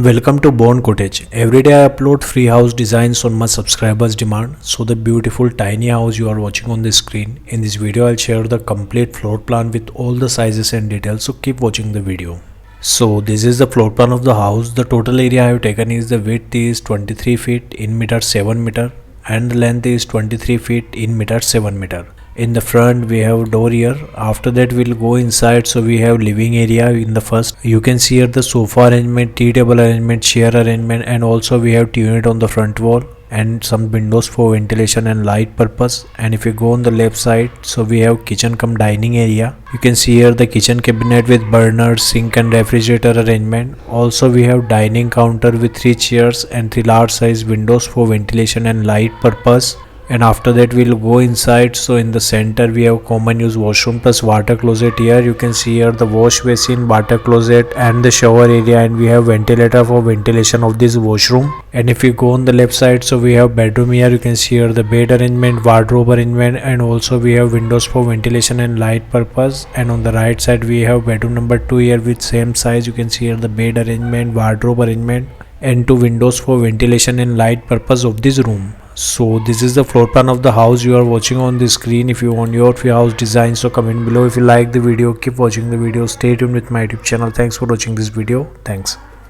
Welcome to Born Cottage. Every day I upload free house designs on my subscribers' demand. So the beautiful tiny house you are watching on the screen. In this video I'll share the complete floor plan with all the sizes and details, so keep watching the video. So this is the floor plan of the house. The total area I have taken is the width is 23 feet in meter 7 meter and the length is 23 feet in meter 7 meter. In the front we have door here. After that we'll go inside. So we have living area in the first. You can see here the sofa arrangement, tea table arrangement, chair arrangement, and also we have TV unit on the front wall and some windows for ventilation and light purpose. And if you go on the left side, so we have kitchen cum dining area. You can see here the kitchen cabinet with burner, sink and refrigerator arrangement. Also we have dining counter with 3 chairs and 3 large size windows for ventilation and light purpose. And after that we'll go inside. So in the center we have common use washroom plus water closet. Here you can see here the wash basin, water closet and the shower area, and we have ventilator for ventilation of this washroom. And if you go on the left side, so we have bedroom here. You can see here the bed arrangement, wardrobe arrangement, and also we have windows for ventilation and light purpose. And on the right side we have bedroom number 2 here with same size. You can see here the bed arrangement, wardrobe arrangement, and 2 windows for ventilation and light purpose of this room. So this is the floor plan of the house you are watching on the screen. If you want your free house design, so comment below. If you like the video, keep watching the video. Stay tuned with my YouTube channel. Thanks for watching this video. Thanks.